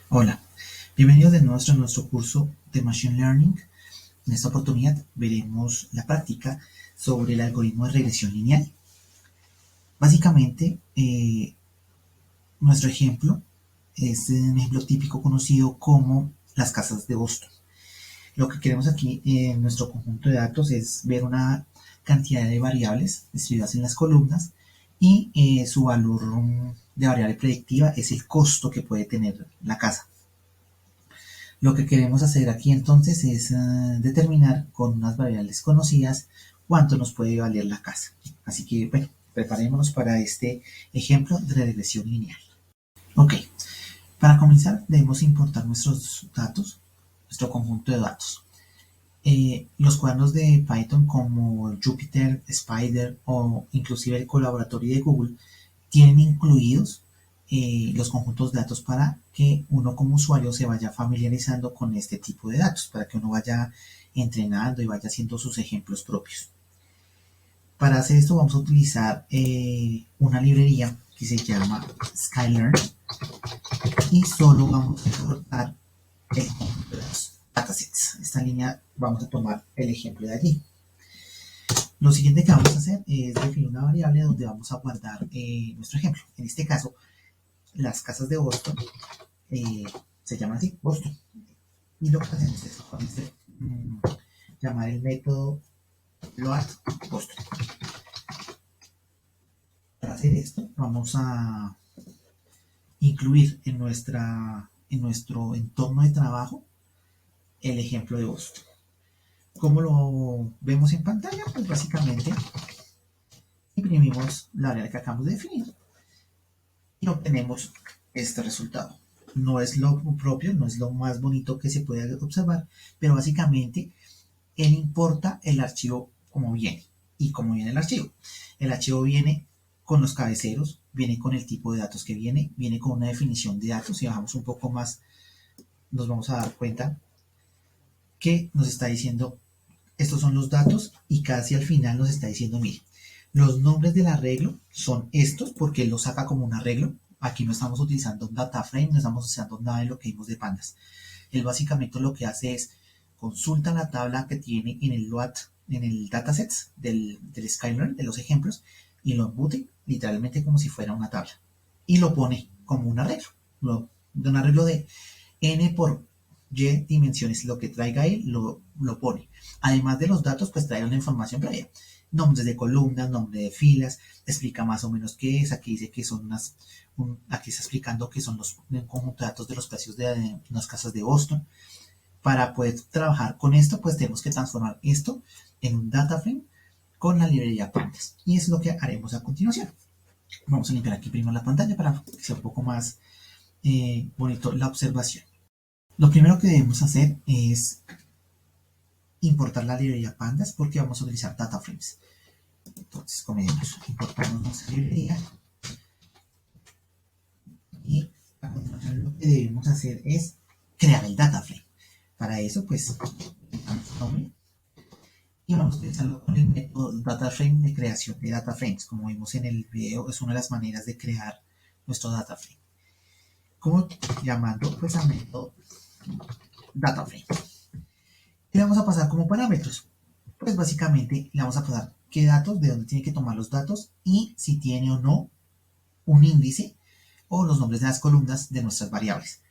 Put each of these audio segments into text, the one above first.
Hola, bienvenidos de nuevo a nuestro curso de Machine Learning. En esta oportunidad veremos la práctica sobre el algoritmo de regresión lineal. Básicamente, nuestro ejemplo es un ejemplo típico conocido como las casas de Boston. Lo que queremos aquí en nuestro conjunto de datos es ver una cantidad de variables distribuidas en las columnas y su valor de variable predictiva es el costo que puede tener la casa. Lo que queremos hacer aquí entonces es determinar con unas variables conocidas cuánto nos puede valer la casa. Así que, bueno, preparémonos para este ejemplo de regresión lineal. Ok, para comenzar debemos importar nuestros datos, nuestro conjunto de datos. Los cuadernos de Python como Jupyter, Spider o inclusive el colaboratorio de Google tienen incluidos los conjuntos de datos para que uno como usuario se vaya familiarizando con este tipo de datos, para que uno vaya entrenando y vaya haciendo sus ejemplos propios. Para hacer esto vamos a utilizar una librería que se llama Skylearn y solo vamos a importar el conjunto de los datasets. Esta línea vamos a tomar el ejemplo de allí. Lo siguiente que vamos a hacer es definir una variable donde vamos a guardar nuestro ejemplo. En este caso, las casas de Boston se llaman así, Boston. Y lo que hacemos es llamar el método load Boston. Para hacer esto, vamos a incluir en nuestro entorno de trabajo el ejemplo de Boston. ¿Cómo lo vemos en pantalla? Pues básicamente imprimimos la variable que acabamos de definir y obtenemos este resultado. No es lo propio, no es lo más bonito que se puede observar, pero básicamente él importa el archivo como viene. ¿Y cómo viene el archivo? El archivo viene con los cabeceros, viene con el tipo de datos que viene con una definición de datos. Si bajamos un poco más, nos vamos a dar cuenta que nos está diciendo, estos son los datos y casi al final nos está diciendo, mire, los nombres del arreglo son estos porque él los saca como un arreglo. Aquí no estamos utilizando un data frame, no estamos usando nada de lo que vimos de pandas. Él básicamente lo que hace es consulta la tabla que tiene en el load, en el datasets del Skylearn, de los ejemplos, y lo embute literalmente como si fuera una tabla. Y lo pone como un arreglo. De un arreglo de n por y dimensiones, lo que traiga él lo pone. Además de los datos, pues trae una información previa. Nombres de columnas, nombre de filas, explica más o menos qué es. Aquí dice que son aquí está explicando que son un conjunto de datos de los precios de unas casas de Boston. Para poder trabajar con esto, pues tenemos que transformar esto en un data frame con la librería Pandas. Y es lo que haremos a continuación. Vamos a limpiar aquí primero la pantalla para que sea un poco más bonito la observación. Lo primero que debemos hacer es importar la librería Pandas porque vamos a utilizar data frames. Entonces, comenzamos, importamos nuestra librería y a continuación lo que debemos hacer es crear el data frame. Para eso, pues, nombre y vamos a utilizarlo con el método DataFrame de creación de data frames. Como vimos en el video, es una de las maneras de crear nuestro data frame. Como llamando pues al método DataFrame. ¿Qué le vamos a pasar como parámetros? Pues básicamente le vamos a pasar qué datos, de dónde tiene que tomar los datos y si tiene o no un índice o los nombres de las columnas de nuestras variables.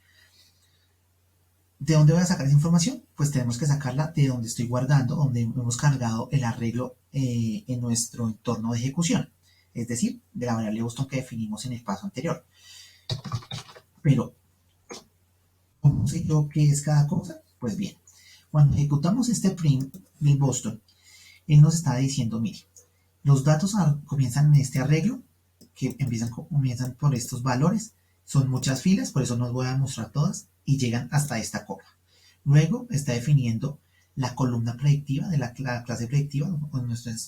¿De dónde voy a sacar esa información? Pues tenemos que sacarla de donde estoy guardando, donde hemos cargado el arreglo en nuestro entorno de ejecución. Es decir, de la variable Boston que definimos en el paso anterior. Pero, ¿cómo sé yo qué es cada cosa? Pues bien, cuando ejecutamos este print del Boston, él nos está diciendo, mire, los datos comienzan en este arreglo, que comienzan por estos valores, son muchas filas, por eso no os voy a mostrar todas, y llegan hasta esta cola. Luego está definiendo la columna predictiva de la clase predictiva,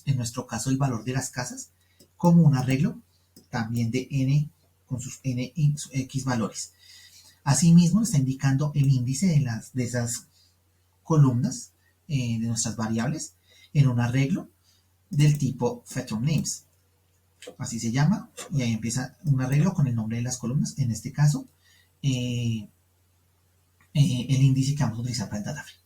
en nuestro caso el valor de las casas, como un arreglo también de n con sus n y x valores. Asimismo está indicando el índice de esas columnas de nuestras variables en un arreglo del tipo feature names. Así se llama, y ahí empieza un arreglo con el nombre de las columnas, en este caso el índice que vamos a utilizar para el data frame.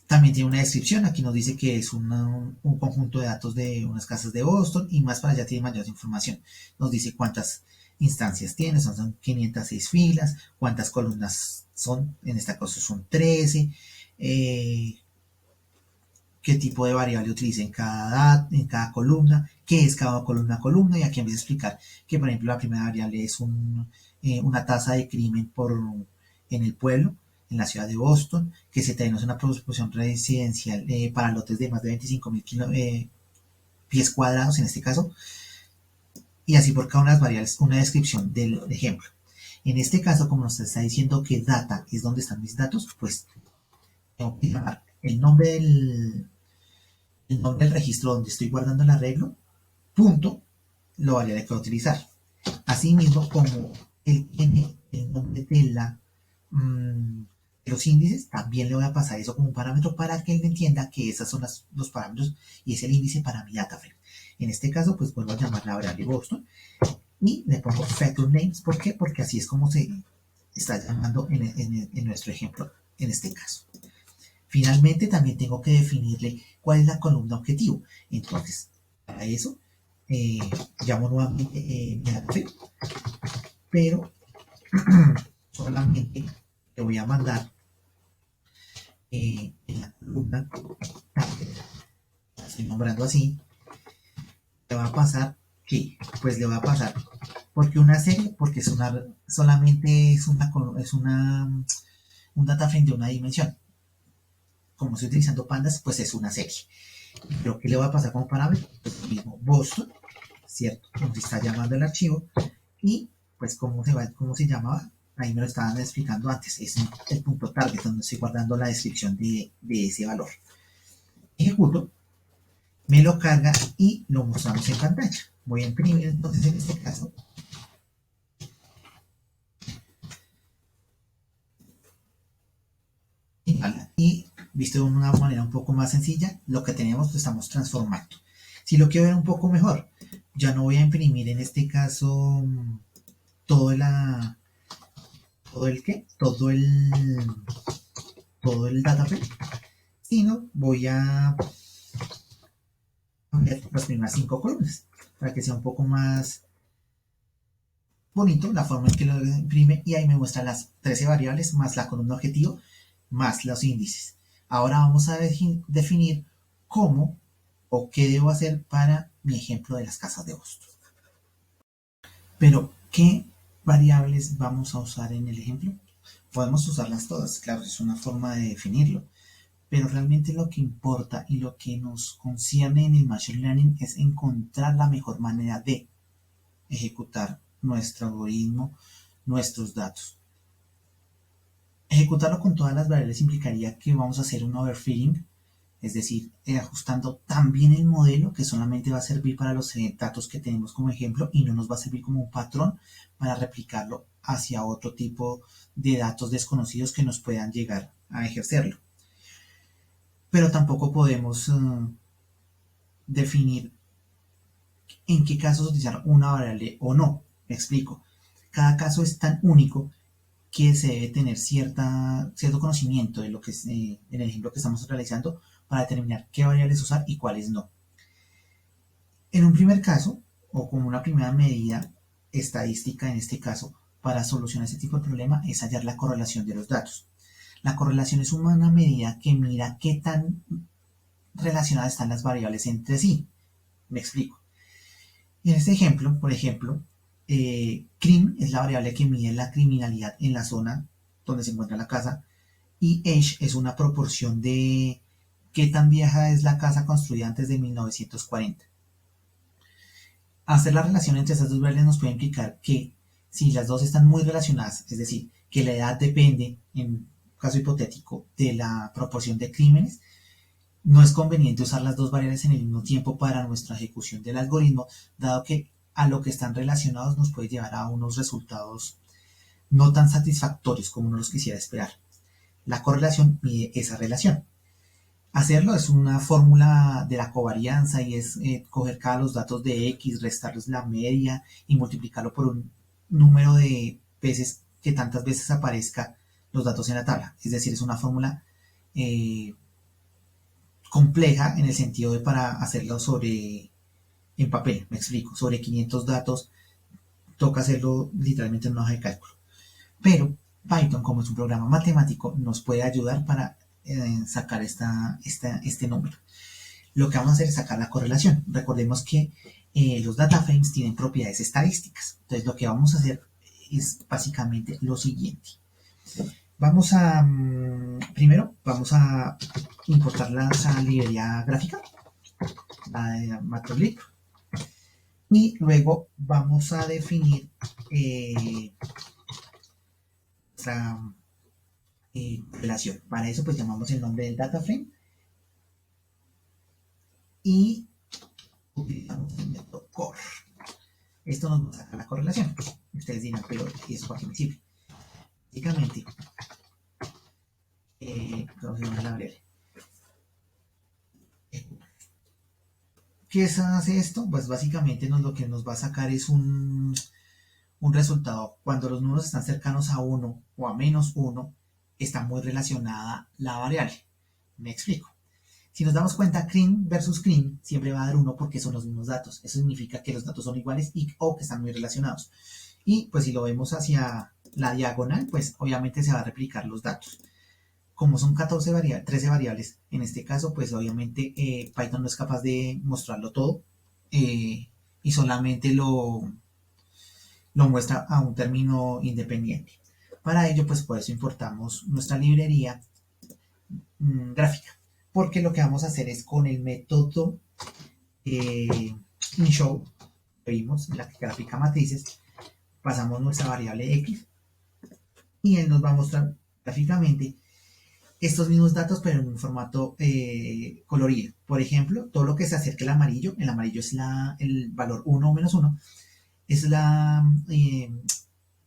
También tiene una descripción, aquí nos dice que es un conjunto de datos de unas casas de Boston y más para allá tiene mayor información. Nos dice cuántas instancias tiene, son 506 filas, cuántas columnas son, en este caso son 13, qué tipo de variable utiliza en cada columna, qué es cada columna, y aquí empieza a explicar que, por ejemplo, la primera variable es una tasa de crimen en el pueblo, en la ciudad de Boston, que se tenemos una proporción residencial para lotes de más de 25.000 pies cuadrados en este caso, y así por cada una de las variables una descripción del ejemplo. En este caso, como nos está diciendo que data es donde están mis datos, pues tengo que llamar el nombre del registro donde estoy guardando el arreglo, punto, lo variable que voy a utilizar. Asimismo, como él tiene el nombre de los índices, también le voy a pasar eso como un parámetro para que él entienda que esos son los parámetros y es el índice para mi data frame. En este caso, pues vuelvo a llamar la variable Boston y le pongo feature names. ¿Por qué? Porque así es como se está llamando en nuestro ejemplo en este caso. Finalmente, también tengo que definirle cuál es la columna objetivo. Entonces, para eso, llamo nuevamente mi data frame, pero solamente le voy a mandar en la columna target, la estoy nombrando así, le va a pasar que, pues le va a pasar, porque una serie, porque solamente un data frame de una dimensión. Como estoy utilizando pandas, pues es una serie. Pero ¿qué le va a pasar como parámetro? Pues lo mismo, Boston, ¿cierto? Como se está llamando el archivo, y pues cómo se llamaba, ahí me lo estaban explicando antes, es el punto target donde estoy guardando la descripción de ese valor. Ejecuto, me lo carga y lo mostramos en pantalla. Voy a imprimir entonces en este caso. Y visto de una manera un poco más sencilla, lo que tenemos lo estamos transformando. Si lo quiero ver un poco mejor, ya no voy a imprimir en este caso todo la todo el que todo el data frame, sino voy a poner las primeras 5 columnas para que sea un poco más bonito la forma en que lo imprime, y ahí me muestra las 13 variables más la columna objetivo más los índices. Ahora vamos a definir cómo o qué debo hacer para mi ejemplo de las casas de Boston. Pero, ¿qué variables vamos a usar en el ejemplo? Podemos usarlas todas, claro, es una forma de definirlo, pero realmente lo que importa y lo que nos concierne en el Machine Learning es encontrar la mejor manera de ejecutar nuestro algoritmo, nuestros datos. Ejecutarlo con todas las variables implicaría que vamos a hacer un overfitting, es decir, ajustando tan bien el modelo que solamente va a servir para los datos que tenemos como ejemplo y no nos va a servir como un patrón para replicarlo hacia otro tipo de datos desconocidos que nos puedan llegar a ejercerlo. Pero tampoco podemos definir en qué casos utilizar una variable o no. Me explico. Cada caso es tan único que se debe tener cierto conocimiento de lo que es en el ejemplo que estamos realizando para determinar qué variables usar y cuáles no. En un primer caso, o como una primera medida estadística en este caso, para solucionar este tipo de problema es hallar la correlación de los datos. La correlación es una medida que mira qué tan relacionadas están las variables entre sí. Me explico. En este ejemplo, por ejemplo, CRIM es la variable que mide la criminalidad en la zona donde se encuentra la casa, y age es una proporción de qué tan vieja es la casa construida antes de 1940. Hacer la relación entre esas dos variables nos puede implicar que si las dos están muy relacionadas, es decir, que la edad depende, en caso hipotético, de la proporción de crímenes, no es conveniente usar las dos variables en el mismo tiempo para nuestra ejecución del algoritmo, dado que a lo que están relacionados nos puede llevar a unos resultados no tan satisfactorios como uno los quisiera esperar. La correlación mide esa relación. Hacerlo es una fórmula de la covarianza y es coger cada los datos de X, restarles la media y multiplicarlo por un número de veces que tantas veces aparezca los datos en la tabla. Es decir, es una fórmula compleja en el sentido de para hacerlo en papel, me explico, sobre 500 datos, toca hacerlo literalmente en una hoja de cálculo. Pero Python, como es un programa matemático, nos puede ayudar para sacar este número. Lo que vamos a hacer es sacar la correlación. Recordemos que los data frames tienen propiedades estadísticas. Entonces lo que vamos a hacer es básicamente lo siguiente. Vamos a, primero, vamos a importar esa librería gráfica, la de Matplotlib, y luego vamos a definir nuestra relación. Para eso pues llamamos el nombre del data frame y utilizamos el método core. Esto nos va a sacar la correlación. Ustedes dirán, pero ¿eso para qué me sirve? Básicamente, vamos a llamar la variable. ¿Qué hace esto? Pues básicamente lo que nos va a sacar es un resultado. Cuando los números están cercanos a 1 o a menos 1, está muy relacionada la variable. Me explico. Si nos damos cuenta, clean versus clean siempre va a dar 1 porque son los mismos datos. Eso significa que los datos son iguales o que están muy relacionados. Y pues si lo vemos hacia la diagonal, pues obviamente se va a replicar los datos. Como son 13 variables, en este caso, pues obviamente Python no es capaz de mostrarlo todo y solamente lo muestra a un término independiente. Para ello, pues por eso importamos nuestra librería gráfica, porque lo que vamos a hacer es con el método InShow, que vimos en la gráfica matrices, pasamos nuestra variable X y él nos va a mostrar gráficamente estos mismos datos, pero en un formato colorido. Por ejemplo, todo lo que se acerque al amarillo, el amarillo es el valor 1 o menos 1, es la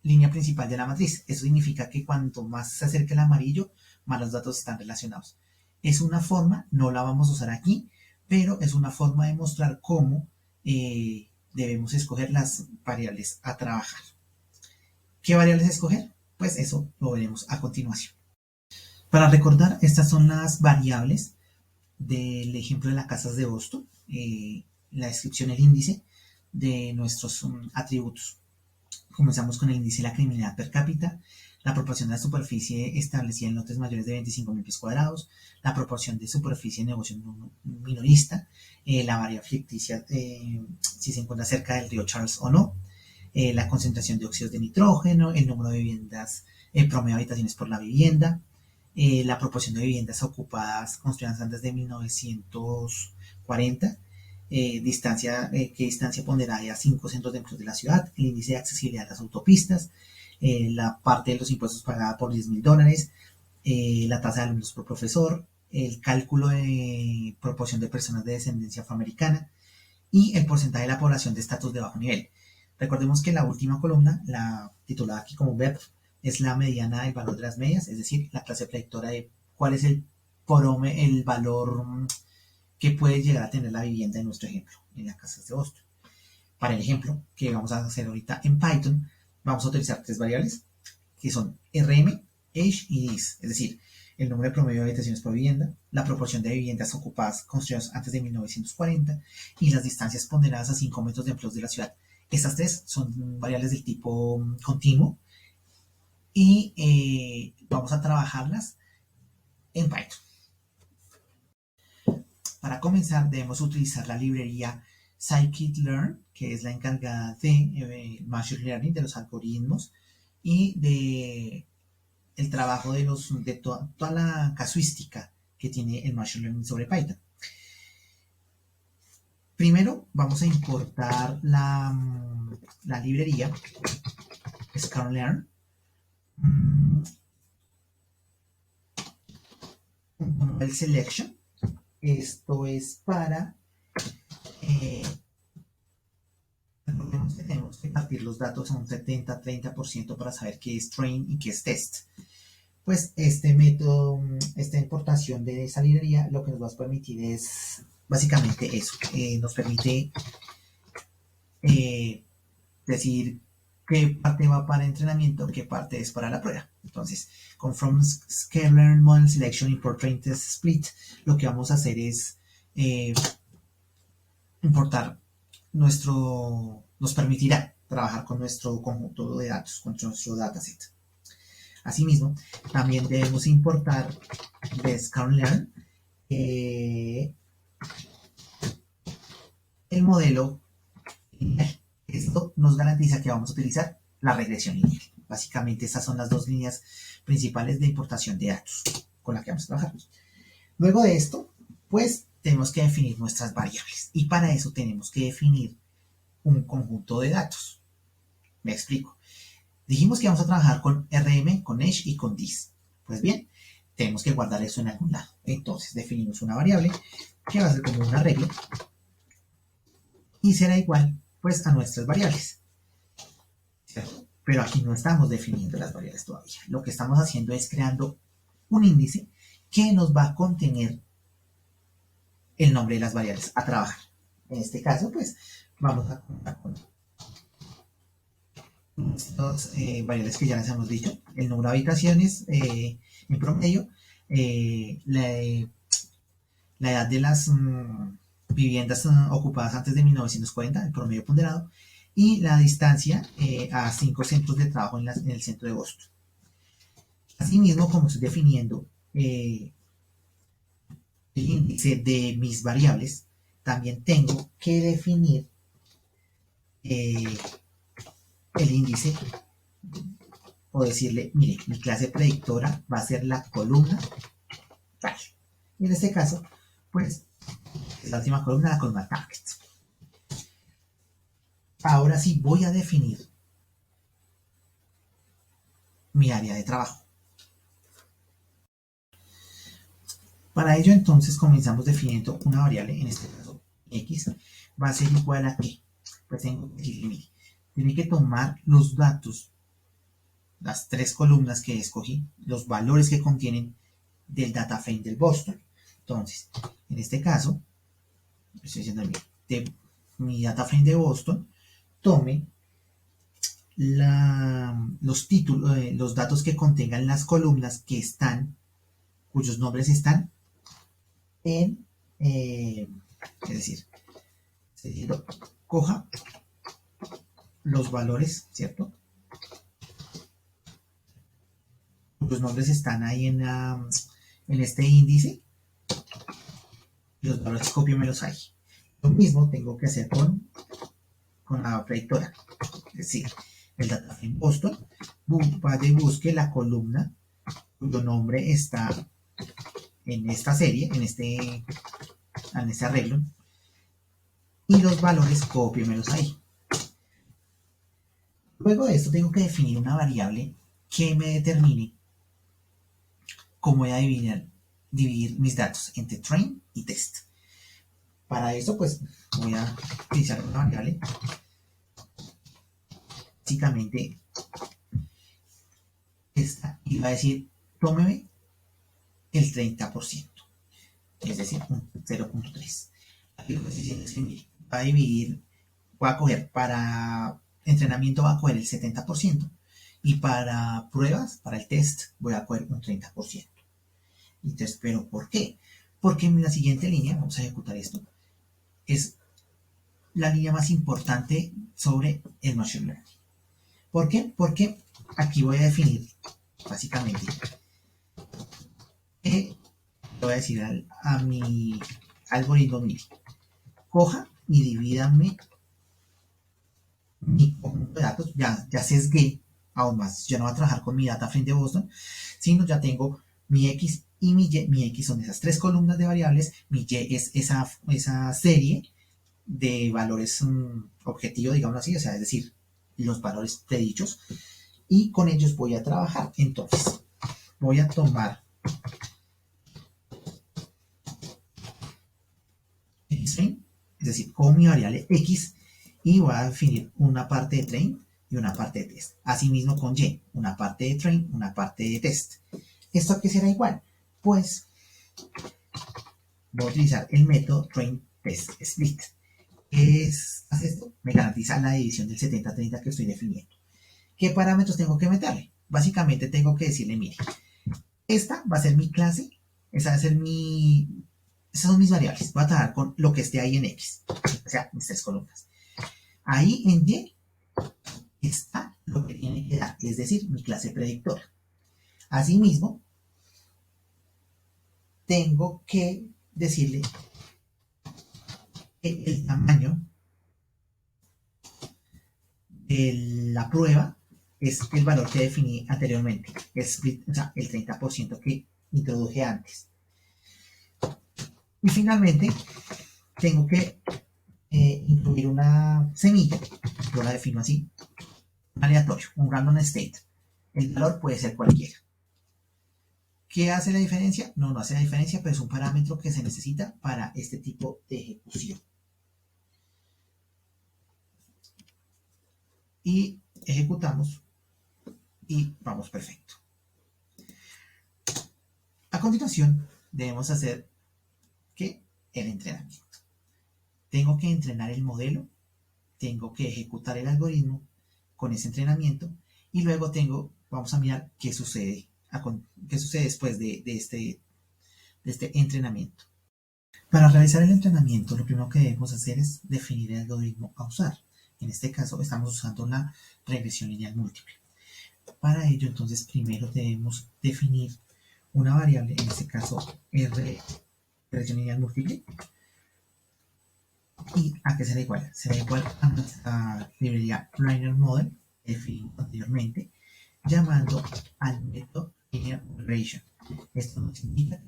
línea principal de la matriz. Eso significa que cuanto más se acerque el amarillo, más los datos están relacionados. Es una forma, no la vamos a usar aquí, pero es una forma de mostrar cómo debemos escoger las variables a trabajar. ¿Qué variables escoger? Pues eso lo veremos a continuación. Para recordar, estas son las variables del ejemplo de las casas de Boston, la descripción, el índice de nuestros atributos. Comenzamos con el índice de la criminalidad per cápita, la proporción de la superficie establecida en lotes mayores de 25.000 pies cuadrados, la proporción de superficie en negocio minorista, la variable ficticia si se encuentra cerca del río Charles o no, la concentración de óxidos de nitrógeno, el número de viviendas, el promedio de habitaciones por la vivienda, la proporción de viviendas ocupadas construidas antes de 1940, qué distancia ponderada a 5 centros dentro de la ciudad, el índice de accesibilidad a las autopistas, la parte de los impuestos pagada por $10,000, la tasa de alumnos por profesor, el cálculo de proporción de personas de descendencia afroamericana y el porcentaje de la población de estatus de bajo nivel. Recordemos que la última columna, la titulada aquí como BEP, es la mediana del valor de las medias, es decir, la clase predictora de cuál es el valor que puede llegar a tener la vivienda en nuestro ejemplo, en las casas de Boston. Para el ejemplo que vamos a hacer ahorita en Python, vamos a utilizar 3 variables, que son RM, age y dis, es decir, el número de promedio de habitaciones por vivienda, la proporción de viviendas ocupadas construidas antes de 1940 y las distancias ponderadas a 5 metros de empleos de la ciudad. Estas 3 son variables del tipo continuo y vamos a trabajarlas en Python. Para comenzar debemos utilizar la librería scikit-learn, que es la encargada de Machine Learning, de los algoritmos y de el trabajo de toda la casuística que tiene el Machine Learning sobre Python. Primero vamos a importar la librería sklearn. El selection. Esto es para tenemos que partir los datos a un 70-30% para saber qué es train y qué es test. Pues este método, esta importación de esa librería, lo que nos va a permitir es básicamente eso. Nos permite decir qué parte va para entrenamiento, qué parte es para la prueba. Entonces, con From Scikit-Learn Model Selection Import Train Test Split, lo que vamos a hacer es importar nos permitirá trabajar con nuestro conjunto de datos, con nuestro dataset. Asimismo, también debemos importar de Scikit-Learn el modelo lineal. Esto nos garantiza que vamos a utilizar la regresión lineal. Básicamente, estas son las dos líneas principales de importación de datos con las que vamos a trabajar. Luego de esto, pues tenemos que definir nuestras variables y para eso tenemos que definir un conjunto de datos. Me explico. Dijimos que vamos a trabajar con RM, con Edge y con This. Pues bien, tenemos que guardar eso en algún lado. Entonces definimos una variable que va a ser como un arreglo y será igual pues a nuestras variables. ¿Cierto? Pero aquí no estamos definiendo las variables todavía. Lo que estamos haciendo es creando un índice que nos va a contener el nombre de las variables a trabajar. En este caso, pues vamos a contar con estas variables que ya les hemos dicho: el número de habitaciones en promedio, la edad de las viviendas ocupadas antes de 1940, el promedio ponderado, y la distancia a 5 centros de trabajo en el centro de Boston. Asimismo, como estoy definiendo el índice de mis variables, también tengo que definir el índice o decirle, mire, mi clase predictora va a ser la columna tal. Y en este caso, pues, es la última columna, la columna target. Ahora sí voy a definir mi área de trabajo. Para ello, entonces, comenzamos definiendo una variable, en este caso, x, va a ser igual a qué. Pues tengo que decirle, mire, tiene que tomar los datos, las tres columnas que escogí, los valores que contienen del data frame del Boston. Entonces, en este caso, estoy diciendo de mi data frame de Boston, tome los títulos, los datos que contengan las columnas que están, cuyos nombres están en, es decir, coja los valores, ¿cierto? Cuyos nombres están ahí en este índice, y los valores cópiemelos ahí. Lo mismo tengo que hacer con la predictora, es decir, el data frame Boston, vaya y busque la columna cuyo nombre está en esta serie, en este arreglo, y los valores cópiemelos ahí. Luego de esto tengo que definir una variable que me determine cómo voy a dividir mis datos entre train y test. Para eso, pues, voy a utilizar una variable. Básicamente, esta iba a decir, tómeme el 30%, es decir, un 0.3. Aquí lo que estoy diciendo es que, mire, va a dividir, voy a coger para entrenamiento, va a coger el 70%, y para pruebas, para el test, voy a coger un 30%. Entonces, ¿pero por qué? Porque en la siguiente línea, vamos a ejecutar esto, es la línea más importante sobre el Machine Learning. ¿Por qué? Porque aquí voy a definir, básicamente, le voy a decir a mi algoritmo, mire, coja y divídame mi conjunto de datos, ya sesgué aún más. Yo no voy a trabajar con mi data frame de Boston, sino ya tengo mi X y mi Y. Mi X son esas tres columnas de variables, mi Y es esa serie de valores objetivos, digamos así, o sea, es decir, los valores predichos, y con ellos voy a trabajar. Entonces, voy a tomar X-train, es decir, con mi variable X, y voy a definir una parte de train y una parte de test. Asimismo con Y, una parte de train, una parte de test. ¿Esto qué será igual? Pues voy a utilizar el método train test split. ¿Qué hace esto? Me garantiza la división del 70-30 que estoy definiendo. ¿Qué parámetros tengo que meterle? básicamente tengo que decirle, mire, esta va a ser mi clase, esa va a ser mi... Esas son mis variables. Voy a trabajar con lo que esté ahí en X, o sea, mis tres columnas. Ahí en Y está lo que tiene que dar, es decir, mi clase predictora. Asimismo, tengo que decirle que el tamaño de la prueba es el valor que definí anteriormente, o sea, el 30% que introduje antes. Y finalmente, tengo que incluir una semilla, yo la defino así, un aleatorio, un random state. El valor puede ser cualquiera. ¿Qué hace la diferencia? No hace la diferencia, pero es un parámetro que se necesita para este tipo de ejecución. Y ejecutamos y vamos perfecto. A continuación, debemos hacer que el entrenamiento. Tengo que entrenar el modelo, tengo que ejecutar el algoritmo con ese entrenamiento y luego vamos a mirar qué sucede después de este entrenamiento. Para realizar el entrenamiento, lo primero que debemos hacer es definir el algoritmo a usar. En este caso, estamos usando la regresión lineal múltiple. Para ello, entonces, primero debemos definir una variable, en este caso, R, regresión lineal múltiple. ¿Y a qué será igual? Será igual a nuestra librería Linear Model, que definimos anteriormente, llamando al método Linear Regression. Esto nos indica que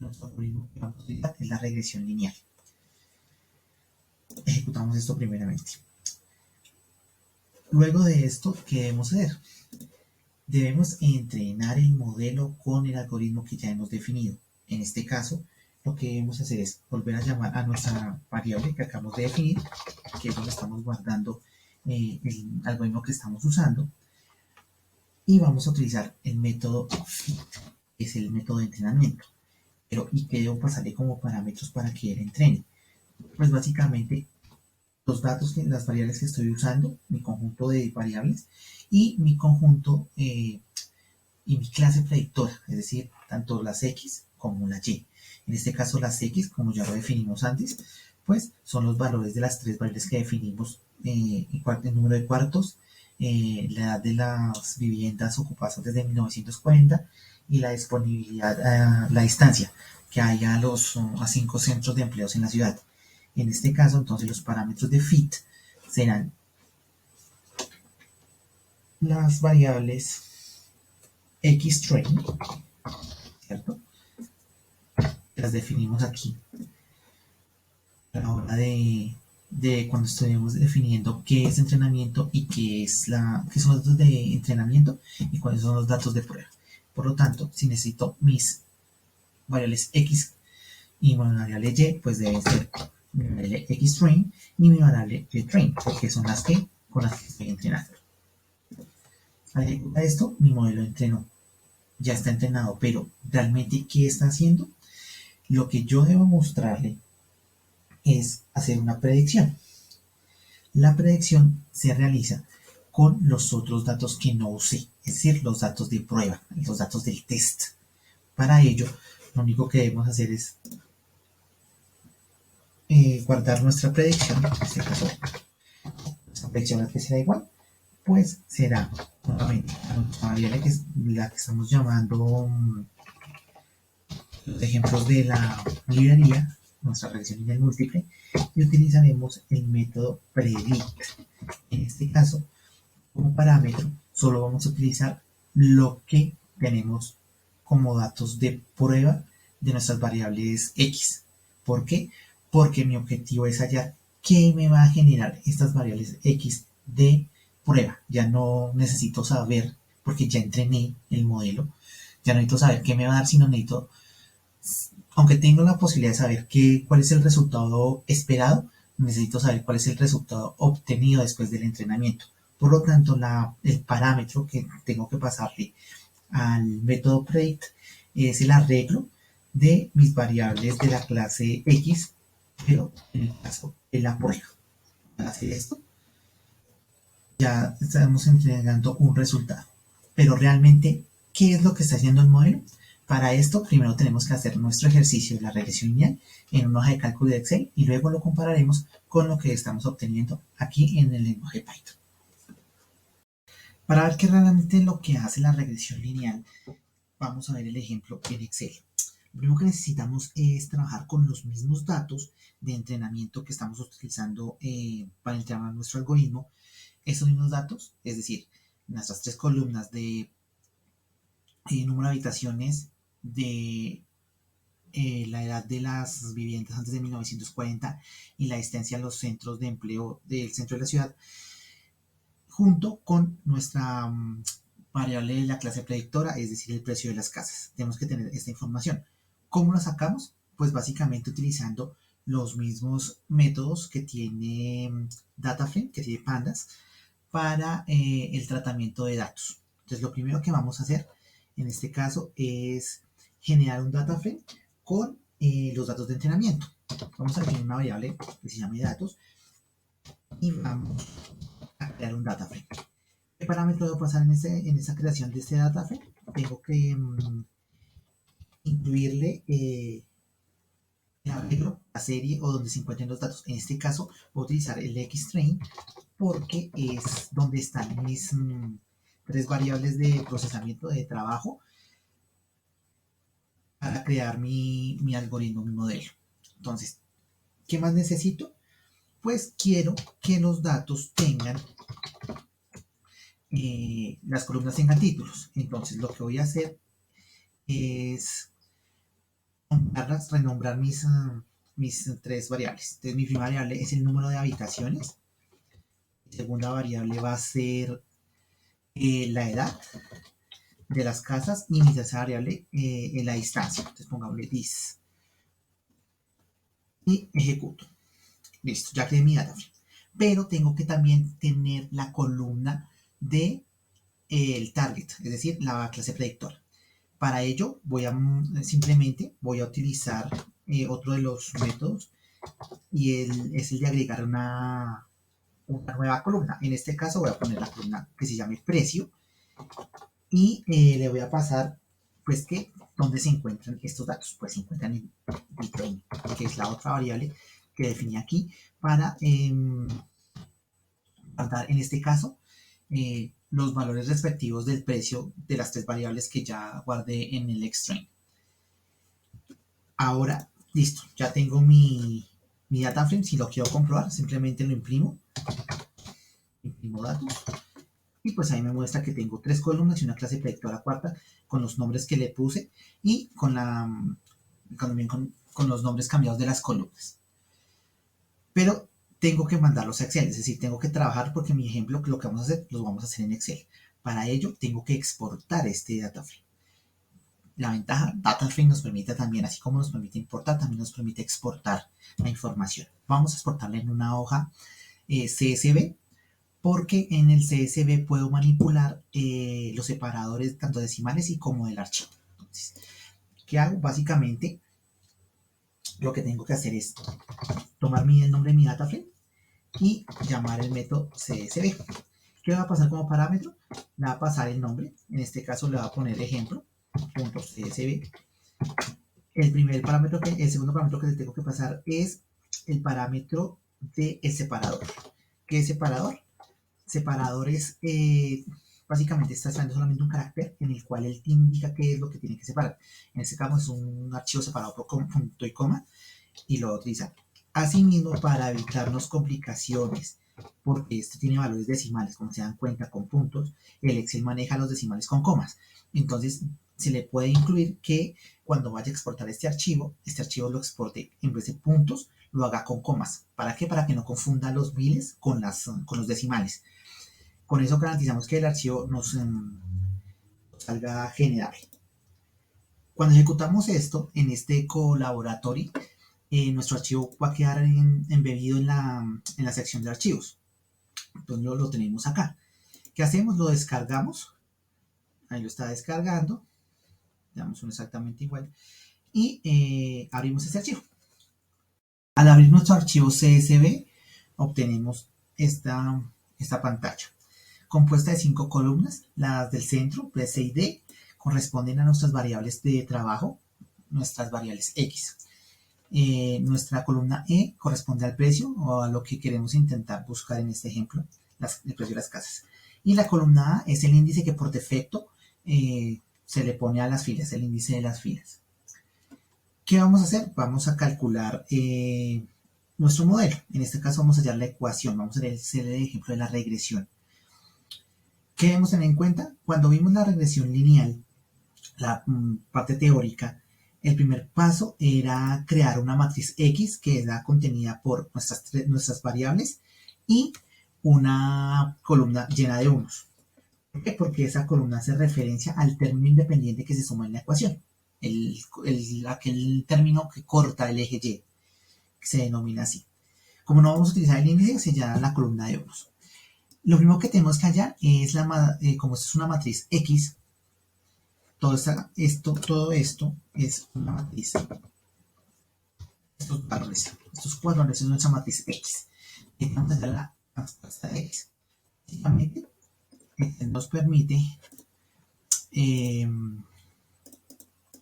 nuestro algoritmo que vamos a utilizar es la regresión lineal. Ejecutamos esto primeramente. Luego de esto, ¿qué debemos hacer? Debemos entrenar el modelo con el algoritmo que ya hemos definido. En este caso, lo que debemos hacer es volver a llamar a nuestra variable que acabamos de definir, que es donde estamos guardando el algoritmo que estamos usando, y vamos a utilizar el método fit, que es el método de entrenamiento. Pero, ¿y qué debo pasarle como parámetros para que él entrene? Pues básicamente los datos, las variables que estoy usando, mi conjunto de variables y mi conjunto y mi clase predictora, es decir, tanto las X como la Y. En este caso las X, como ya lo definimos antes, pues son los valores de las tres variables que definimos, el número de cuartos, la edad de las viviendas ocupadas desde 1940 y la disponibilidad, la distancia que hay a 5 centros de empleos en la ciudad. En este caso, entonces, los parámetros de fit serán las variables xtrain, ¿cierto? Las definimos aquí a la hora de cuando estuvimos definiendo qué es entrenamiento y qué son los datos de entrenamiento y cuáles son los datos de prueba. Por lo tanto, si necesito mis variables x y mi variable y, pues debe ser mi variable xtrain y mi variable ytrain, porque son las que con las que estoy entrenando. Al ejecutar esto, mi modelo entrenó, ya está entrenado, pero realmente, ¿qué está haciendo? Lo que yo debo mostrarle es hacer una predicción. La predicción se realiza con los otros datos que no usé, es decir, los datos de prueba, los datos del test. Para ello, lo único que debemos hacer es guardar nuestra predicción, en este caso, nuestra predicción que será igual, pues será nuevamente a nuestra variable que es la que estamos llamando los ejemplos de la librería, nuestra regresión lineal múltiple, y utilizaremos el método predict. En este caso, como parámetro, solo vamos a utilizar lo que tenemos como datos de prueba de nuestras variables x. ¿Por qué? Porque mi objetivo es hallar qué me va a generar estas variables x de prueba. Ya no necesito saber, porque ya entrené el modelo, ya no necesito saber qué me va a dar, sino necesito, aunque tengo la posibilidad de saber cuál es el resultado esperado, necesito saber cuál es el resultado obtenido después del entrenamiento. Por lo tanto, el parámetro que tengo que pasarle al método predict es el arreglo de mis variables de la clase X, pero en el caso de la prueba. Para hacer esto, ya estamos entregando un resultado. Pero realmente, ¿qué es lo que está haciendo el modelo? Para esto, primero tenemos que hacer nuestro ejercicio de la regresión lineal en una hoja de cálculo de Excel y luego lo compararemos con lo que estamos obteniendo aquí en el lenguaje Python. Para ver qué realmente es lo que hace la regresión lineal, vamos a ver el ejemplo en Excel. Lo primero que necesitamos es trabajar con los mismos datos de entrenamiento que estamos utilizando para entrenar nuestro algoritmo. Esos mismos datos, es decir, nuestras tres columnas de número de habitaciones, de la edad de las viviendas antes de 1940 y la distancia a los centros de empleo del centro de la ciudad, junto con nuestra variable de la clase predictora, es decir, el precio de las casas. Tenemos que tener esta información. ¿Cómo la sacamos? Pues básicamente utilizando los mismos métodos que tiene DataFrame, que tiene Pandas, para el tratamiento de datos. Entonces, lo primero que vamos a hacer en este caso es generar un DataFrame con los datos de entrenamiento. Vamos a definir una variable que se llame datos y vamos a crear un DataFrame. ¿Qué parámetro debo pasar en esa creación de este DataFrame? Tengo que incluirle el arreglo, la serie o donde se encuentren los datos. En este caso voy a utilizar el xtrain porque es donde están mis tres variables de procesamiento de trabajo para crear mi algoritmo, mi modelo. Entonces, ¿qué más necesito? Pues quiero que los datos tengan, las columnas tengan títulos. Entonces, lo que voy a hacer es renombrar mis tres variables. Entonces, mi primera variable es el número de habitaciones. Mi segunda variable va a ser la edad de las casas y mi tercera variable en la distancia. Entonces pongámosle dis y ejecuto. Listo, ya creé mi data frame. Pero tengo que también tener la columna de el target, es decir, la clase predictora. Para ello simplemente voy a utilizar otro de los métodos y es el de agregar una nueva columna. En este caso voy a poner la columna que se llame precio y le voy a pasar pues que dónde se encuentran estos datos. Pues se encuentran en el que es la otra variable que definí aquí para guardar en este caso los valores respectivos del precio de las tres variables que ya guardé en el xtrain. Ahora, listo, ya tengo mi data frame. Si lo quiero comprobar, simplemente lo imprimo datos y pues ahí me muestra que tengo tres columnas y una clase predictora cuarta con los nombres que le puse y con los nombres cambiados de las columnas. Pero tengo que mandarlos a Excel, es decir, tengo que trabajar porque mi ejemplo, lo que vamos a hacer, lo vamos a hacer en Excel. Para ello, tengo que exportar este data frame. La ventaja, data frame nos permite también, así como nos permite importar, también nos permite exportar la información. Vamos a exportarla en una hoja CSV, porque en el CSV puedo manipular los separadores tanto decimales y como del archivo. Entonces, ¿qué hago? Básicamente, lo que tengo que hacer es tomar el nombre de mi data frame y llamar el método CSV. ¿Qué va a pasar como parámetro? Le va a pasar el nombre, en este caso le va a poner ejemplo, .csv. El segundo parámetro que le tengo que pasar es el parámetro del separador. ¿Qué es separador? Separador es, básicamente está usando solamente un carácter en el cual él te indica qué es lo que tiene que separar. En este caso es un archivo separado por punto y coma y lo va a utilizar. Asimismo, para evitarnos complicaciones, porque esto tiene valores decimales, como se dan cuenta, con puntos, el Excel maneja los decimales con comas. Entonces, se le puede incluir que cuando vaya a exportar este archivo lo exporte en vez de puntos, lo haga con comas. ¿Para qué? Para que no confunda los miles con los decimales. Con eso garantizamos que el archivo nos salga generable. Cuando ejecutamos esto en este colaboratory, nuestro archivo va a quedar embebido en la sección de archivos. Entonces lo tenemos acá. ¿Qué hacemos? Lo descargamos. Ahí lo está descargando. Le damos uno exactamente igual. Y abrimos este archivo. Al abrir nuestro archivo CSV, obtenemos esta pantalla. compuesta de 5 columnas. Las del centro, P, C y D, corresponden a nuestras variables de trabajo, nuestras variables X. Nuestra columna E corresponde al precio o a lo que queremos intentar buscar en este ejemplo, el precio de las casas. Y la columna A es el índice que por defecto se le pone a las filas, el índice de las filas. ¿Qué vamos a hacer? Vamos a calcular nuestro modelo. En este caso vamos a hallar la ecuación, vamos a hacer el ejemplo de la regresión. ¿Qué debemos tener en cuenta? Cuando vimos la regresión lineal, la parte teórica, el primer paso era crear una matriz X que era contenida por nuestras variables y una columna llena de unos. ¿Por qué? Porque esa columna hace referencia al término independiente que se suma en la ecuación. Aquel término que corta el eje Y, que se denomina así. Como no vamos a utilizar el índice, se llama la columna de unos. Lo primero que tenemos que hallar es, como esto es una matriz X, todo esto es una matriz. Estos cuatro valores son nuestra matriz X. Y vamos a hallar la respuesta de X. Básicamente, nos permite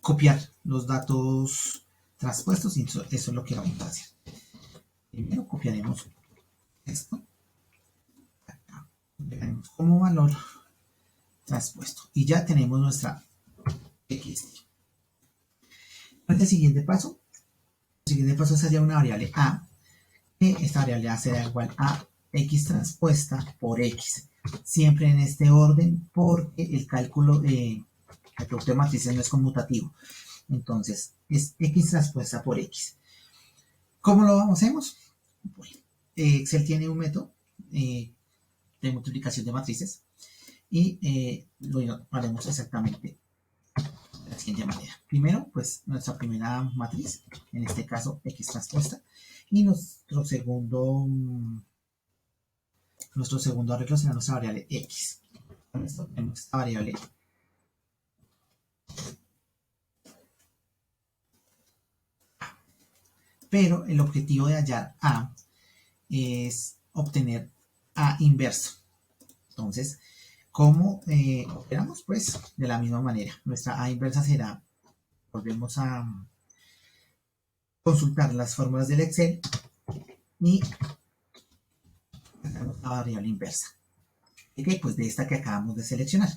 copiar los datos transpuestos y eso es lo que vamos a hacer. Primero copiaremos esto, copiaremos como valor transpuesto y ya tenemos nuestra X. El siguiente paso es hallar una variable A, que esta variable A será igual a X transpuesta por X, siempre en este orden porque el cálculo el producto de matrices no es conmutativo. Entonces es X transpuesta por X. ¿Cómo lo hacemos? Bueno, Excel tiene un método de multiplicación de matrices y lo haremos exactamente de la siguiente manera. Primero, pues nuestra primera matriz, en este caso X transpuesta, y nuestro segundo arreglo será nuestra variable X. Con esto tenemos esta variable pero el objetivo de hallar A es obtener A inverso. Entonces, ¿cómo operamos? Pues de la misma manera. Nuestra A inversa será, volvemos a consultar las fórmulas del Excel y sacamos la variable inversa. ¿De pues de esta que acabamos de seleccionar.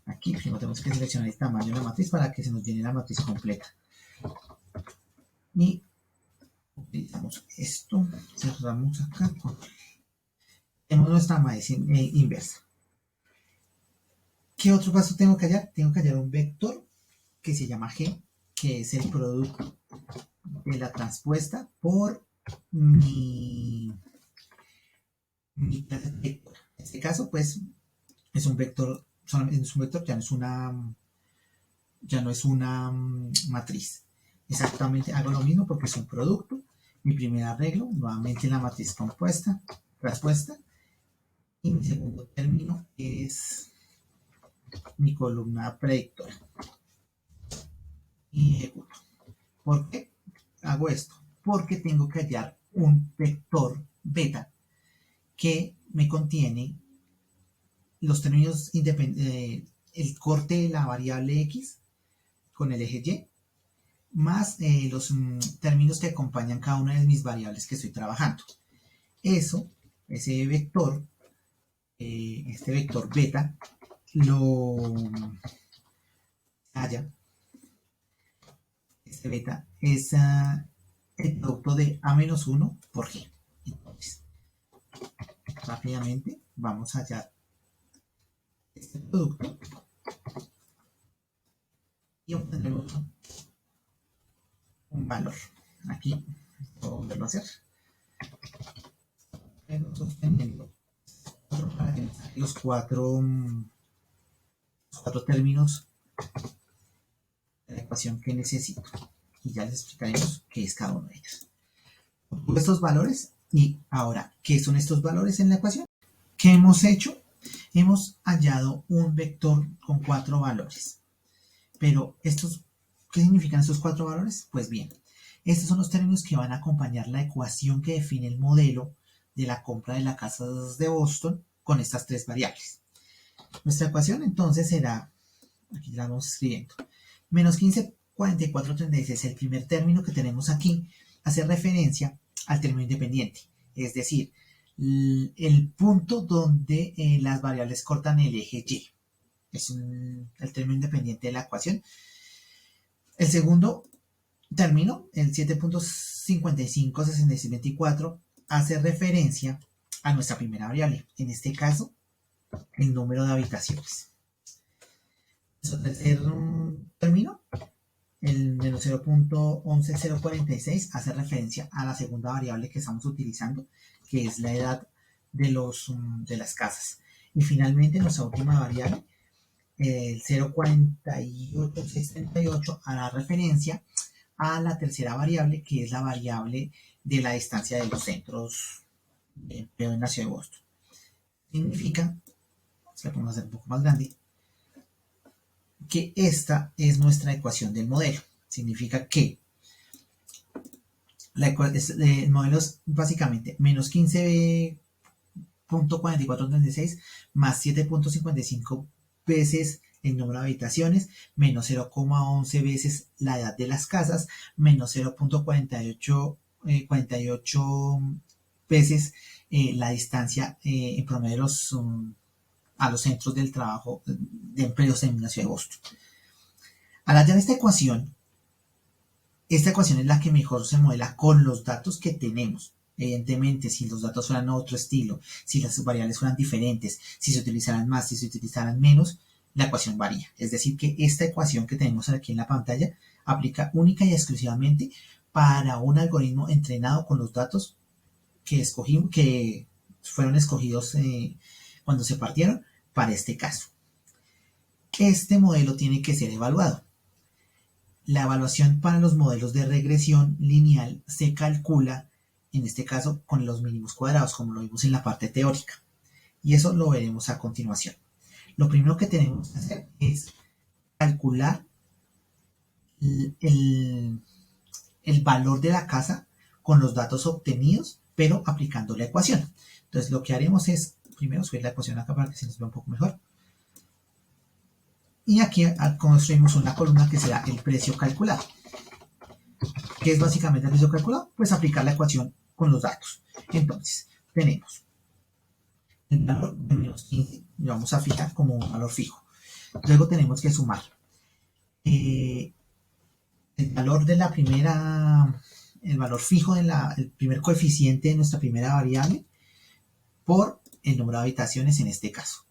Aquí primero tenemos que seleccionar el tamaño de la matriz para que se nos llene la matriz completa. Y utilizamos esto, cerramos acá. Tenemos nuestra matriz inversa. ¿Qué otro paso tengo que hallar? Tengo que hallar un vector que se llama G, que es el producto de la transpuesta por mi clase de vector. En este caso, pues, es un vector, ya no es una matriz. Exactamente hago lo mismo porque es un producto. Mi primer arreglo, nuevamente la matriz compuesta, transpuesta. Y mi segundo término es mi columna predictora. Y ejecuto. ¿Por qué hago esto? Porque tengo que hallar un vector beta que me contiene los términos independientes, el corte de la variable X con el eje Y, más los términos que acompañan cada una de mis variables que estoy trabajando. Ese vector, este vector beta, lo halla. Este beta es el producto de A-1 por G. Entonces, rápidamente vamos a hallar este producto y obtendremos un valor. Aquí puedo volverlo a hacer. Pero sosteniendo los cuatro términos de la ecuación que necesito. Y ya les explicaremos qué es cada uno de ellos. Obtuve estos valores y ahora, ¿qué son estos valores en la ecuación? ¿Qué hemos hecho? Hemos hallado un vector con 4 valores. Pero ¿qué significan estos 4 valores? Pues bien, estos son los términos que van a acompañar la ecuación que define el modelo de la compra de las casas de Boston con estas tres variables. Nuestra ecuación entonces será, aquí la vamos escribiendo, menos 15,4436, el primer término que tenemos aquí, hace referencia al término independiente, es decir, el punto donde las variables cortan el eje Y. Es el término independiente de la ecuación. El segundo término, el 7.556624, hace referencia a nuestra primera variable, en este caso, el número de habitaciones. Nuestro tercer término, el menos 0.11046, hace referencia a la segunda variable que estamos utilizando, que es la edad de las casas. Y finalmente, nuestra última variable, el 0.48638, hará referencia a la tercera variable, que es la variable de la distancia de los centros de empleo en la ciudad de Boston. Significa, se la podemos hacer un poco más grande, que esta es nuestra ecuación del modelo. Significa que el modelo es básicamente menos 15.4436 más 7.55 veces el número de habitaciones, menos 0,11 veces la edad de las casas, menos 0.48 veces la distancia en promedio a los centros del trabajo de empleos en la ciudad de Boston. Al hallar esta ecuación es la que mejor se modela con los datos que tenemos. Evidentemente, si los datos fueran otro estilo, si las variables fueran diferentes, si se utilizaran más, si se utilizaran menos, la ecuación varía. Es decir, que esta ecuación que tenemos aquí en la pantalla aplica única y exclusivamente para un algoritmo entrenado con los datos que fueron escogidos cuando se partieron para este caso. Este modelo tiene que ser evaluado. La evaluación para los modelos de regresión lineal se calcula, en este caso, con los mínimos cuadrados, como lo vimos en la parte teórica. Y eso lo veremos a continuación. Lo primero que tenemos que hacer es calcular el valor de la casa con los datos obtenidos, pero aplicando la ecuación. Entonces, lo que haremos es, primero subir la ecuación acá para que se nos vea un poco mejor. Y aquí construimos una columna que será el precio calculado. ¿Qué es básicamente el precio calculado? Pues aplicar la ecuación con los datos. Entonces, tenemos el valor de menos 15, lo vamos a fijar como un valor fijo. Luego tenemos que sumar el valor de la primera, el valor fijo del primer coeficiente de nuestra primera variable por el número de habitaciones en este caso.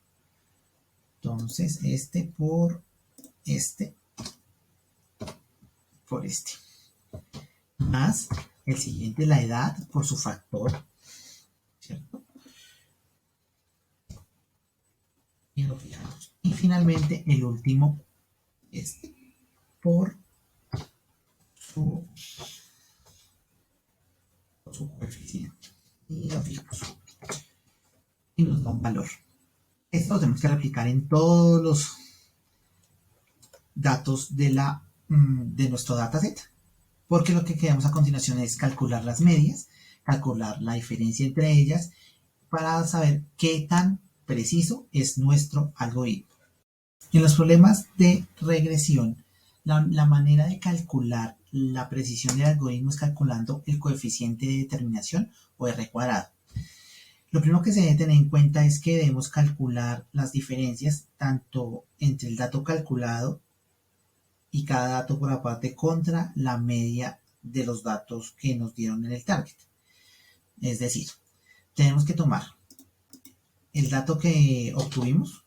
Entonces, por este, más el siguiente, la edad, por su factor, ¿cierto? Y lo fijamos. Y finalmente, el último, por su coeficiente. Y lo fijamos. Y nos da un valor. Esto lo tenemos que replicar en todos los datos de nuestro dataset, porque lo que queremos a continuación es calcular las medias, calcular la diferencia entre ellas, para saber qué tan preciso es nuestro algoritmo. En los problemas de regresión, la manera de calcular la precisión del algoritmo es calculando el coeficiente de determinación o R cuadrado. Lo primero que se debe tener en cuenta es que debemos calcular las diferencias tanto entre el dato calculado y cada dato por aparte contra la media de los datos que nos dieron en el target. Es decir, tenemos que tomar el dato que obtuvimos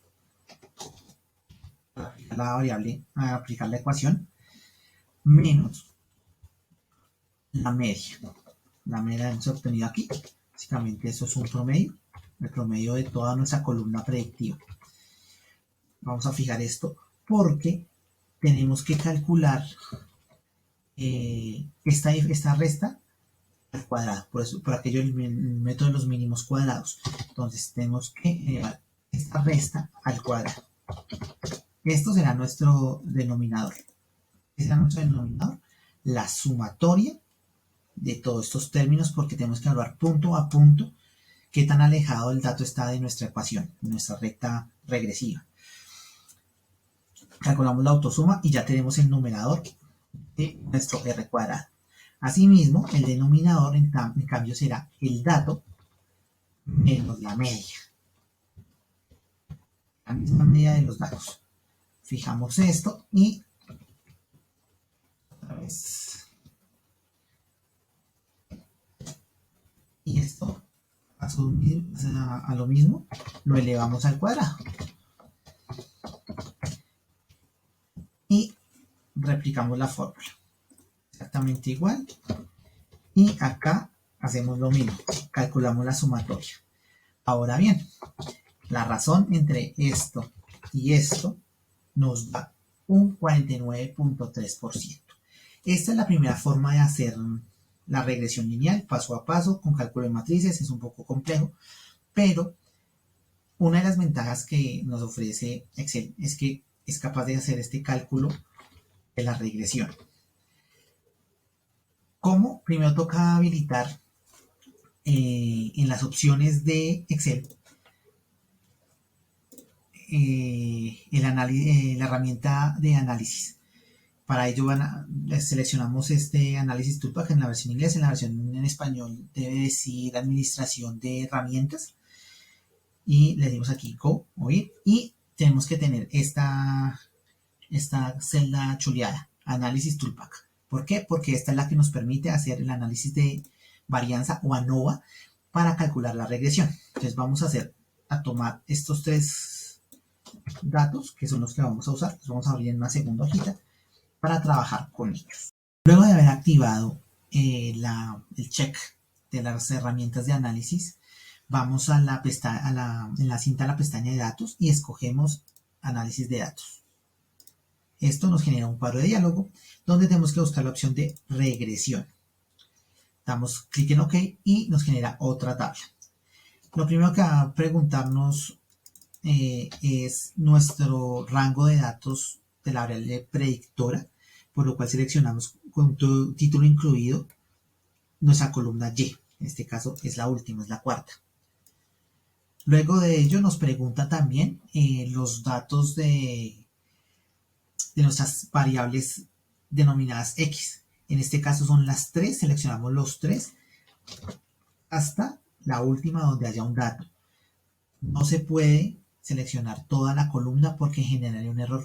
para aplicar la variable, para aplicar la ecuación, menos la media. La media hemos obtenido aquí. Básicamente eso es un promedio, el promedio de toda nuestra columna predictiva. Vamos a fijar esto porque tenemos que calcular esta resta al cuadrado, por aquello el método de los mínimos cuadrados. Entonces tenemos que elevar esta resta al cuadrado. Esto será nuestro denominador. ¿Qué será nuestro denominador? La sumatoria de todos estos términos, porque tenemos que evaluar punto a punto qué tan alejado el dato está de nuestra ecuación, de nuestra recta regresiva. Calculamos la autosuma y ya tenemos el numerador de nuestro r cuadrado. Asimismo, el denominador en cambio será el dato menos la media. La misma media de los datos. Fijamos esto y otra vez. Y esto a lo mismo lo elevamos al cuadrado. Y replicamos la fórmula. Exactamente igual. Y acá hacemos lo mismo. Calculamos la sumatoria. Ahora bien, la razón entre esto y esto nos da un 49.3%. Esta es la primera forma de hacer la regresión lineal, paso a paso, con cálculo de matrices. Es un poco complejo, pero una de las ventajas que nos ofrece Excel es que es capaz de hacer este cálculo de la regresión. ¿Cómo? Primero toca habilitar en las opciones de Excel la herramienta de análisis. Para ello seleccionamos este análisis toolpack en la versión inglés. En la versión en español debe decir administración de herramientas. Y le dimos aquí Go, oír. Y tenemos que tener esta celda chuleada, análisis toolpack. ¿Por qué? Porque esta es la que nos permite hacer el análisis de varianza o ANOVA para calcular la regresión. Entonces vamos a tomar estos tres datos, que son los que vamos a usar. Los vamos a abrir en una segunda hojita para trabajar con ellos. Luego de haber activado el check de las herramientas de análisis, vamos en la cinta a la pestaña de datos y escogemos análisis de datos. Esto nos genera un cuadro de diálogo donde tenemos que buscar la opción de regresión. Damos clic en OK y nos genera otra tabla. Lo primero que va a preguntarnos es nuestro rango de datos de la variable predictora, por lo cual seleccionamos con todo título incluido nuestra columna Y. En este caso es la última, es la cuarta. Luego de ello nos pregunta también los datos de nuestras variables denominadas X. En este caso son las tres, seleccionamos los tres hasta la última donde haya un dato. No se puede seleccionar toda la columna porque generaría un error.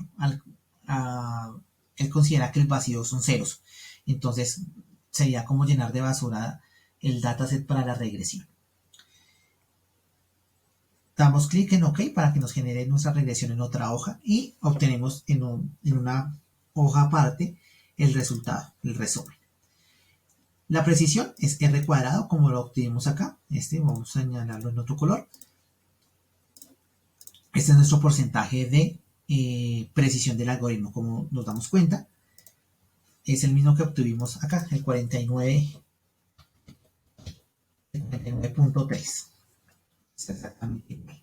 Él considera que el vacío son ceros. Entonces sería como llenar de basura el dataset para la regresión. Damos clic en OK para que nos genere nuestra regresión en otra hoja y obtenemos en una hoja aparte el resultado, el resumen. La precisión es R cuadrado, como lo obtuvimos acá. Vamos a señalarlo en otro color. Este es nuestro porcentaje de precisión del algoritmo. Como nos damos cuenta, es el mismo que obtuvimos acá, el 49.3. Es exactamente igual.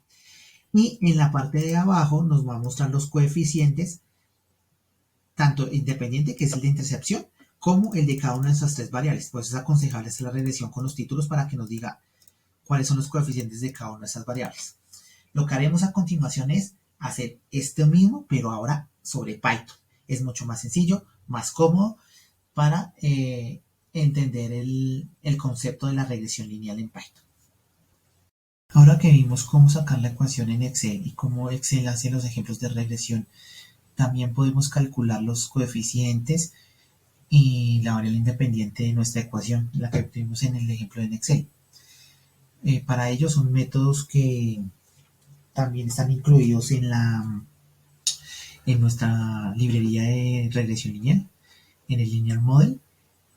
Y en la parte de abajo nos va a mostrar los coeficientes, tanto independiente, que es el de intercepción, como el de cada una de esas tres variables. Por eso es aconsejable hacer la regresión con los títulos para que nos diga cuáles son los coeficientes de cada una de esas variables. Lo que haremos a continuación es hacer esto mismo, pero ahora sobre Python. Es mucho más sencillo, más cómodo para entender el concepto de la regresión lineal en Python. Ahora que vimos cómo sacar la ecuación en Excel y cómo Excel hace los ejemplos de regresión, también podemos calcular los coeficientes y la variable independiente de nuestra ecuación, la que obtuvimos en el ejemplo en Excel. Para ello son métodos que también están incluidos en nuestra librería de regresión lineal, en el Linear Model,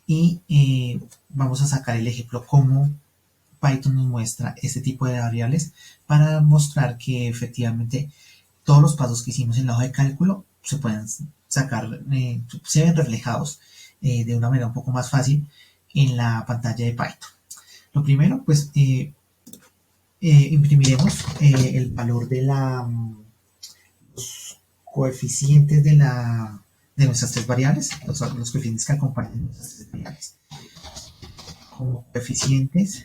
y vamos a sacar el ejemplo cómo Python nos muestra este tipo de variables para mostrar que efectivamente todos los pasos que hicimos en la hoja de cálculo se pueden sacar, se ven reflejados de una manera un poco más fácil en la pantalla de Python. Lo primero, pues imprimiremos el valor de los coeficientes de nuestras tres variables, los coeficientes que acompañan nuestras tres variables. Como coeficientes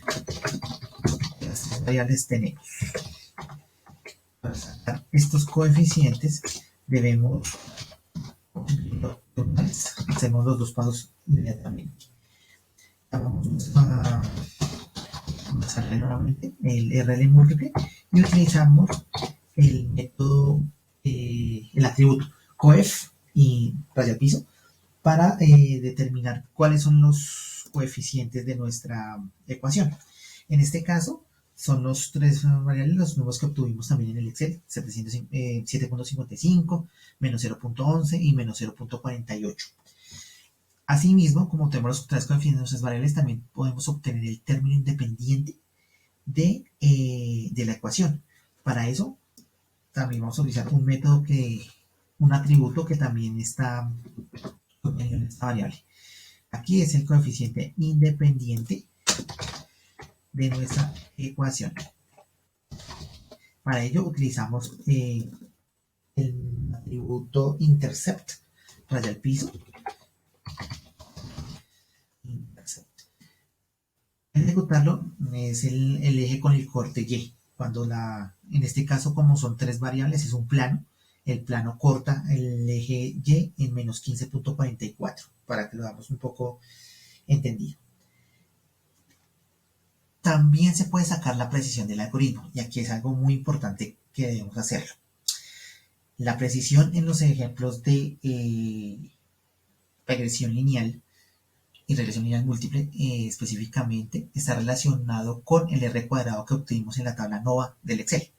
de las tres variables tenemos. Para sacar estos coeficientes debemos hacemos los dos pasos inmediatamente. Vamos a pasarle nuevamente el RL múltiple y utilizamos el método, el atributo coef y raya al piso para determinar cuáles son los coeficientes de nuestra ecuación. En este caso, son los tres variables, los números que obtuvimos también en el Excel, 7.55, menos 0.11 y menos 0.48. Asimismo, como tenemos los tres coeficientes de nuestras variables, también podemos obtener el término independiente de la ecuación. Para eso, también vamos a utilizar un atributo que también está en esta variable. Aquí es el coeficiente independiente de nuestra ecuación. Para ello utilizamos el atributo intercept, raya al piso. Ejecutarlo es el eje con el corte Y. Cuando en este caso, como son tres variables, es un plano. El plano corta el eje Y en menos 15.44, para que lo damos un poco entendido. También se puede sacar la precisión del algoritmo, y aquí es algo muy importante que debemos hacerlo. La precisión en los ejemplos de regresión lineal y regresión lineal múltiple específicamente está relacionado con el R cuadrado que obtuvimos en la tabla NOVA del Excel.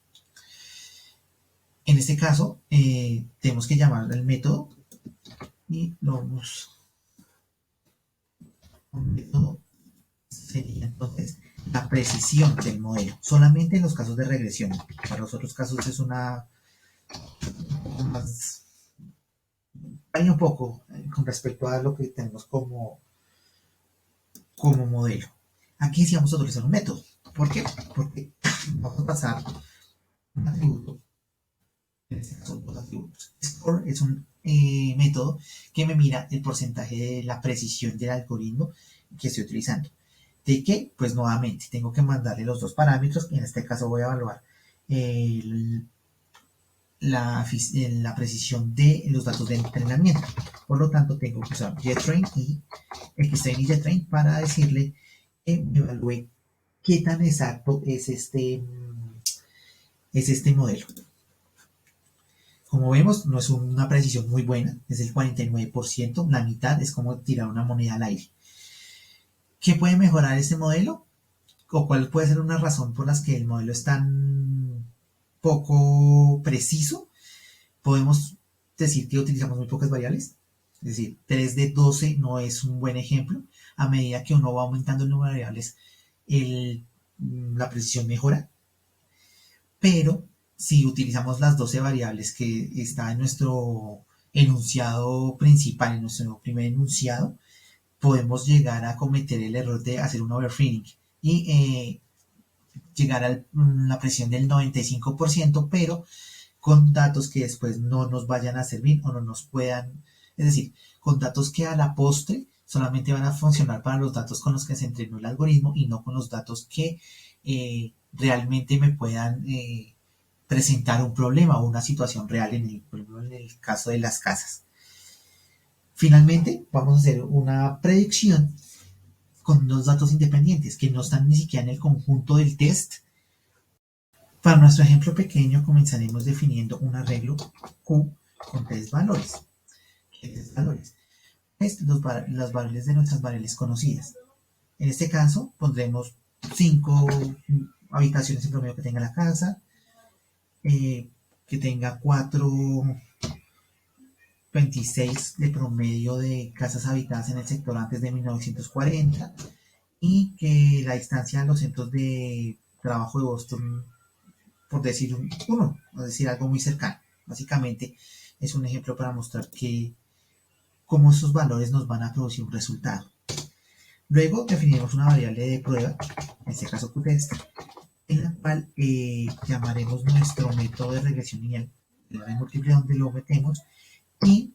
En este caso, tenemos que llamar al método y lo vamos. Un método sería entonces la precisión del modelo, solamente en los casos de regresión. Para los otros casos es un poco más, varía un poco con respecto a lo que tenemos como modelo. Aquí sí vamos a utilizar un método. ¿Por qué? Porque vamos a pasar un atributo, en este caso dos atributos. Score es un método que me mira el porcentaje de la precisión del algoritmo que estoy utilizando. ¿De qué? Pues nuevamente tengo que mandarle los dos parámetros, y en este caso voy a evaluar la precisión de los datos de entrenamiento. Por lo tanto, tengo que usar JetTrain y XTrain y JetTrain para decirle que me evalúe qué tan exacto es este modelo. Como vemos, no es una precisión muy buena, es el 49%, la mitad es como tirar una moneda al aire. ¿Qué puede mejorar este modelo? ¿O cuál puede ser una razón por la que el modelo es tan poco preciso? Podemos decir que utilizamos muy pocas variables, es decir, 3 de 12 no es un buen ejemplo. A medida que uno va aumentando el número de variables, la precisión mejora, pero si utilizamos las 12 variables que está en nuestro enunciado principal, en nuestro primer enunciado, podemos llegar a cometer el error de hacer un overfitting y llegar a la precisión del 95%, pero con datos que después no nos vayan a servir o no nos puedan, es decir, con datos que a la postre solamente van a funcionar para los datos con los que se entrenó el algoritmo y no con los datos que realmente me puedan presentar un problema o una situación real por ejemplo, en el caso de las casas. Finalmente, vamos a hacer una predicción con dos datos independientes que no están ni siquiera en el conjunto del test. Para nuestro ejemplo pequeño comenzaremos definiendo un arreglo Q con tres valores. ¿Qué tres valores? Los valores de nuestras variables conocidas. En este caso pondremos 5 habitaciones en promedio que tenga la casa, que tenga 4,26 de promedio de casas habitadas en el sector antes de 1940 y que la distancia a los centros de trabajo de Boston, por decir uno, es decir, algo muy cercano. Básicamente es un ejemplo para mostrar cómo esos valores nos van a producir un resultado. Luego definiremos una variable de prueba, en este caso QTest, en la cual llamaremos nuestro método de regresión lineal, el R múltiple donde lo metemos, y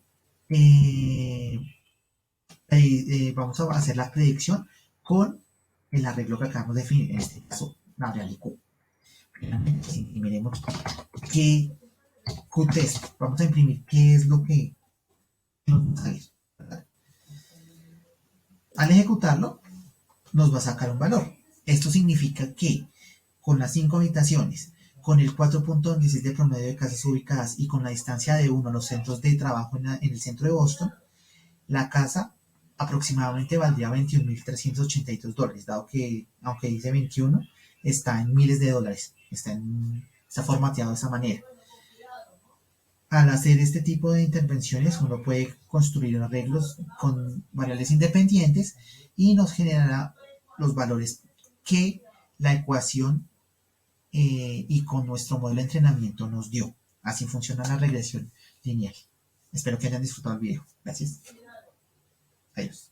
vamos a hacer la predicción con el arreglo que acabamos de definir, en este caso la variable Q. Y miremos qué QTest, vamos a imprimir qué es lo que nos va a salir. Al ejecutarlo, nos va a sacar un valor. Esto significa que con las 5 habitaciones, con el 4.26 de promedio de casas ubicadas y con la distancia de uno a los centros de trabajo en el centro de Boston, la casa aproximadamente valdría $21.382, dado que, aunque dice 21, está en miles de dólares, está formateado de esa manera. Al hacer este tipo de intervenciones, uno puede construir arreglos con variables independientes y nos generará los valores que la ecuación y con nuestro modelo de entrenamiento nos dio. Así funciona la regresión lineal. Espero que hayan disfrutado el video. Gracias. Adiós.